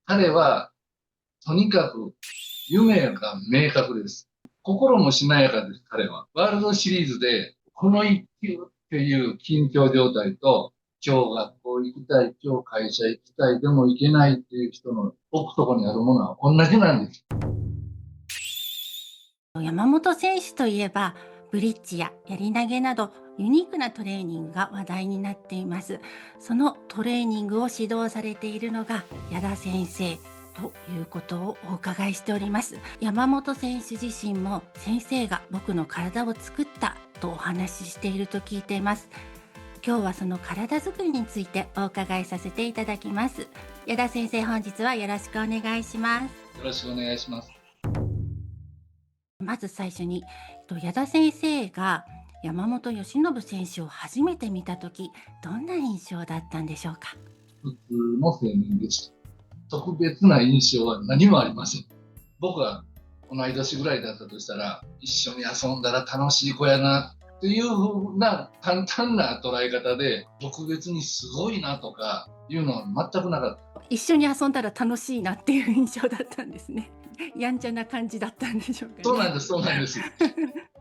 彼はとにかく夢が明確です。心もしなやかです、彼は。ワールドシリーズでこの一球っていう緊張状態と、今日学校行きたい、今日会社行きたい、でも行けないっていう人の奥底にあるものは同じなんです。山本選手といえばブリッジややり投げなどユニークなトレーニングが話題になっています。そのトレーニングを指導されているのが矢田先生ということをお伺いしております。山本選手自身も先生が僕の体を作ったとお話ししていると聞いています。今日はその体づくりについてお伺いさせていただきます。矢田先生、本日はよろしくお願いします。よろしくお願いします。まず最初に、矢田先生が山本由伸選手を初めて見たとき、どんな印象だったんでしょうか。普通の青年でした。特別な印象は何もありません。僕は同い年ぐらいだったとしたら、一緒に遊んだら楽しい子やなっていう風な簡単な捉え方で、特別にすごいなとかいうのは全くなかった。一緒に遊んだら楽しいなっていう印象だったんですね。やんちゃな感じだったんでしょうかね。そうなんです、そうなんです。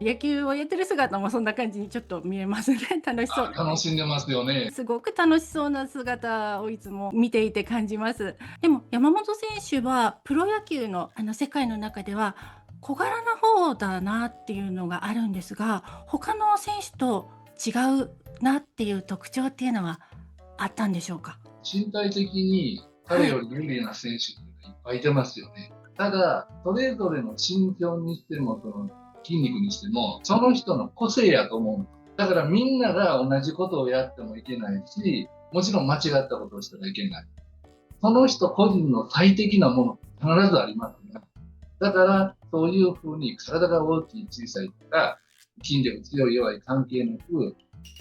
野球をやってる姿もそんな感じにちょっと見えますね。楽しそうな。楽しんでますよね。すごく楽しそうな姿をいつも見ていて感じます。でも山本選手はプロ野球の世界の中では小柄な方だなっていうのがあるんですが、他の選手と違うなっていう特徴っていうのはあったんでしょうか。身体的に彼より有利な選手っていっぱいいてますよね。ただ、それぞれの身長にしても、その筋肉にしても、その人の個性やと思うんです。だからみんなが同じことをやってもいけないし、もちろん間違ったことをしたらいけない。その人個人の最適なもの、必ずありますね。だから、そういうふうに体が大きい、小さいとか、筋力強い、弱い関係なく、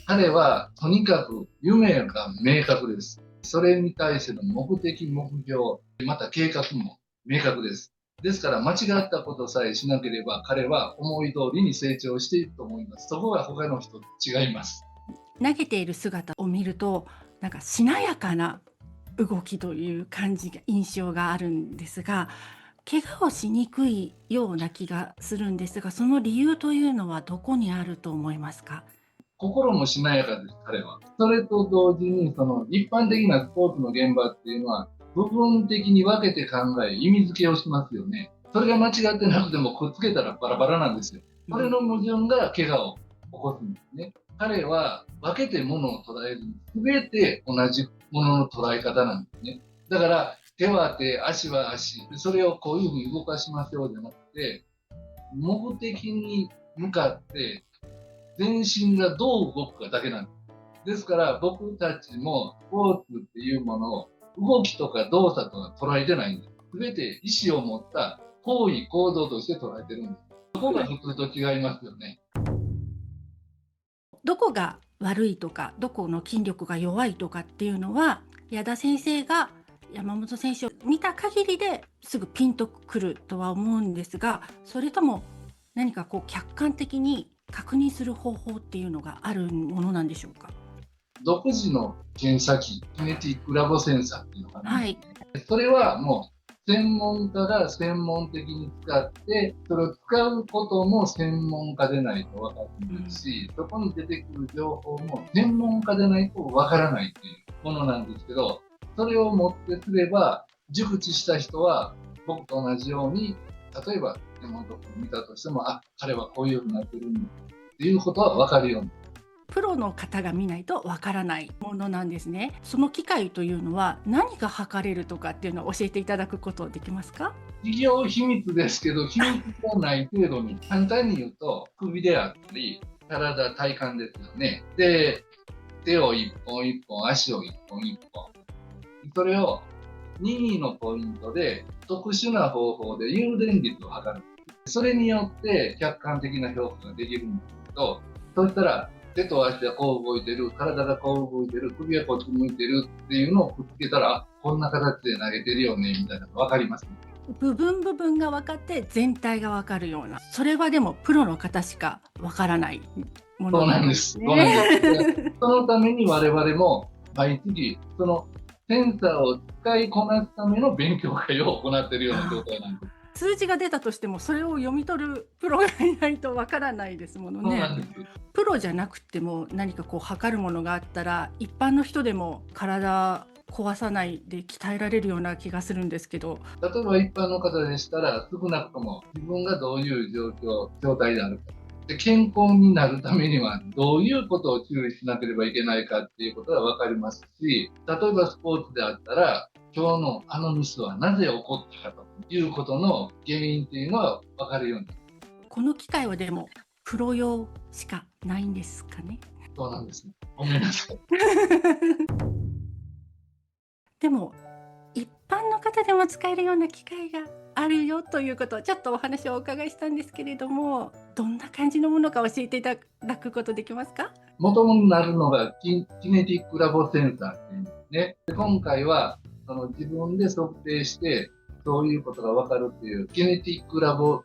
彼はとにかく夢が明確です。それに対しての目的、目標、また計画も明確です。ですから間違ったことさえしなければ彼は思い通りに成長していくと思います。そこが他の人と違います。投げている姿を見るとなんかしなやかな動きという感じが印象があるんですが、怪我をしにくいような気がするんですが、その理由というのはどこにあると思いますか。心もしなやかです、彼は。それと同時に、その一般的なスポーツの現場っていうのは、部分的に分けて考え、意味付けをしますよね。それが間違ってなくてもくっつけたらバラバラなんですよ。それの矛盾が怪我を起こすんですね。彼は分けてものを捉えずに、全て同じものの捉え方なんですね。だから、手は手、足は足、それをこういうふうに動かしましょうじゃなくて、目的に向かって全身がどう動くかだけなんです。ですから僕たちもスポーツっていうものを動きとか動作とか捉えてないんです。すべて意思を持った行為行動として捉えてるんです。そこが普通と違いますよね。どこが悪いとかどこの筋力が弱いとかっていうのは矢田先生が山本選手を見た限りですぐピンとくるとは思うんですが、それとも何かこう客観的に確認する方法っていうのがあるものなんでしょうか。独自の検査機、キネティックラボセンサーっていうのがあるんはい。です。それはもう専門家が専門的に使って、それを使うことも専門家でないと分からないし、そこに出てくる情報も専門家でないと分からないっていうものなんですけど、それを持ってすれば、熟知した人は僕と同じように、例えば山本君見たとしても、あ、彼はこういうふうになってるんだっていうことは分かるように。プロの方が見ないとわからないものなんですね。その機械というのは何が測れるとかっていうのを教えていただくことできますか。企業秘密ですけど、秘密がない程度に、簡単に言うと、首であったり、体、体幹ですよね。で、手を一本一本、足を一本一本。それを任意のポイントで、特殊な方法で誘電率を測る。それによって客観的な評価ができるんですけど、そうしたら、手と足はこう動いてる、体がこう動いてる、首はこっち向いてるっていうのをくっつけたら、あ、こんな形で投げてるよね、みたいなのがわかります、ね。部分が分かって全体が分かるような、それはでもプロの方しか分からないもそうのなんでなんです。すね。そうなんです。そのために我々も毎月、そのセンサーを使いこなすための勉強会を行っているような状態なんです。数字が出たとしてもそれを読み取るプロがいないとわからないですものそうなね。んです。プロじゃなくても何かこう測るものがあったら一般の人でも体壊さないで鍛えられるような気がするんですけど。例えば一般の方でしたら、少なくとも自分がどういう状態であるか。で、健康になるためにはどういうことを注意しなければいけないかっていうことが分かりますし、例えばスポーツであったら、今日のあのミスはなぜ起こったかということの原因っていうのは分かるようになる。この機械はでもプロ用しかないんですかね。そうなんですね。ごめんなさい。でも一般の方でも使えるような機械があるよということをちょっとお話をお伺いしたんですけれども、どんな感じのものか教えていただくことできますか？元になるのがキネティックラボセンサーっていうんですね。で、今回はその自分で測定してそういうことが分かるっていうキネティックラボ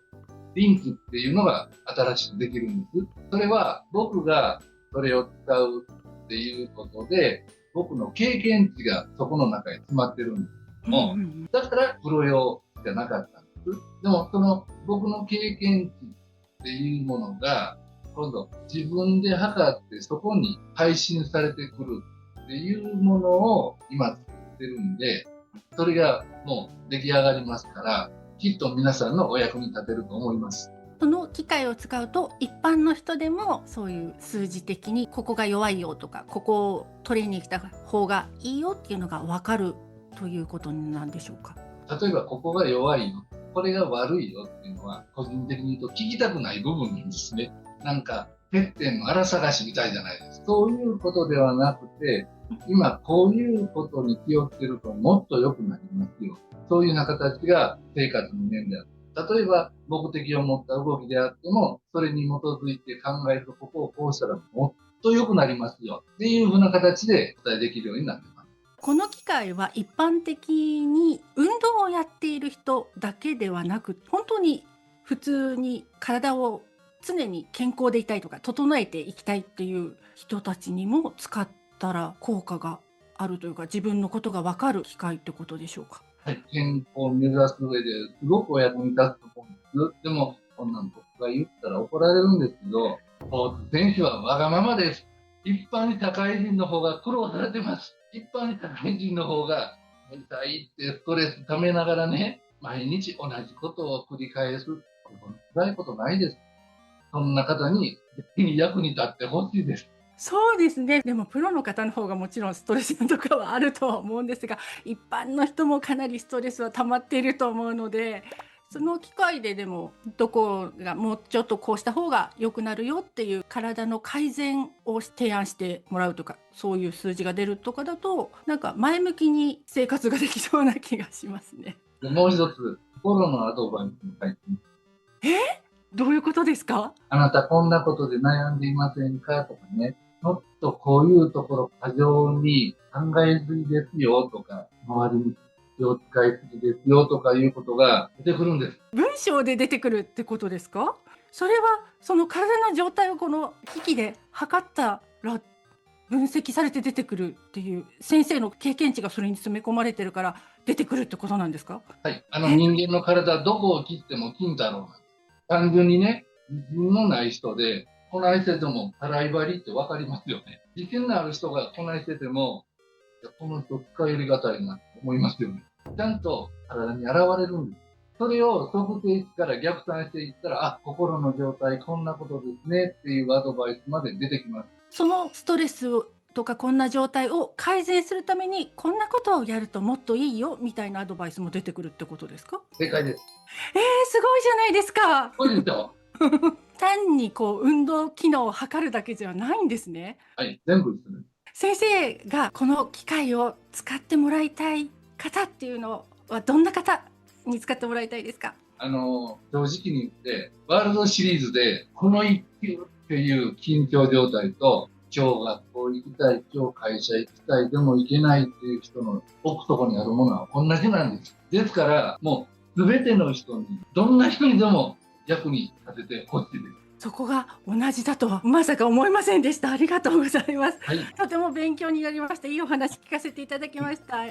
リンクっていうのが新しくできるんです。それは僕がそれを使うっていうことで、僕の経験値がそこの中に詰まってるんですけども、だからプロ用じゃなかったんです。でもその僕の経験値っていうものが今度自分で測ってそこに配信されてくるっていうものを今作ってるんで、それがもう出来上がりますから、きっと皆さんのお役に立てると思います。その機械を使うと一般の人でもそういう数字的にここが弱いよとか、ここをトレーニングした方がいいよっていうのが分かるということなんでしょうか？例えばここが弱いよ、これが悪いよっていうのは個人的に言うと聞きたくない部分なんですね。なんか欠点の荒探しみたいじゃないですか。そういうことではなくて、今こういうことに気をつけるともっと良くなりますよ。そういうような形が生活の面である。例えば目的を持った動きであっても、それに基づいて考えるとここをこうしたらもっと良くなりますよっていうふうな形でお伝えできるようになっています。この機械は一般的に運動をやっている人だけではなく、本当に普通に体を常に健康でいたいとか整えていきたいっていう人たちにも使ったら効果があるというか、自分のことが分かる機械ってことでしょうか？はい、健康を目指す上ですごくお役に立つと思うんです。でも、こんなの僕が言ったら怒られるんですけど、スポーツ選手はわがままです。一般社会人の方が苦労されてます。一般社会人の方が、痛いってストレス溜めながらね、毎日同じことを繰り返す。辛いことないです。そんな方に役に立ってほしいです。そうですね。でもプロの方の方がもちろんストレスとかはあるとは思うんですが、一般の人もかなりストレスは溜まっていると思うので、その機会ででもどこがもうちょっとこうした方が良くなるよっていう体の改善を提案してもらうとか、そういう数字が出るとかだとなんか前向きに生活ができそうな気がしますね。でもう一つ、心のアドバイスも書いてます。どういうことですか？あなたこんなことで悩んでいませんかとかね。もっとこういうところ過剰に考えすぎですよとか、周りに気を使いすぎですよとかいうことが出てくるんです。文章で出てくるってことですか？それはその体の状態をこの機器で測ったら分析されて出てくるっていう先生の経験値がそれに詰め込まれてるから出てくるってことなんですか？はい。人間の体どこを切っても金太郎なんです。単純にね、自信のない人で、こないしてても洗い張りってわかりますよね。自信のある人がこないしてても、いやこの人使いがたいなって思いますよね。ちゃんと体に現れるんです。それを測定値から逆算していったら、あ、心の状態こんなことですねっていうアドバイスまで出てきます。そのストレスとかこんな状態を改善するためにこんなことをやるともっといいよみたいなアドバイスも出てくるってことですか？正解です。すごいじゃないですか。そうですよ。単にこう運動機能を測るだけじゃないんですね。はい、全部ですね。先生がこの機械を使ってもらいたい方っていうのはどんな方に使ってもらいたいですか？正直に言って、ワールドシリーズでこの1球っていう緊張状態と、今日学校行きたい、今日会社行きたい、でも行けないっていう人の奥底にあるものは同じなんです。ですから、もう全ての人に、どんな人にでも役に立ててほしいです。そこが同じだとはまさか思いませんでした。ありがとうございます。はい。とても勉強になりました。いいお話聞かせていただきました。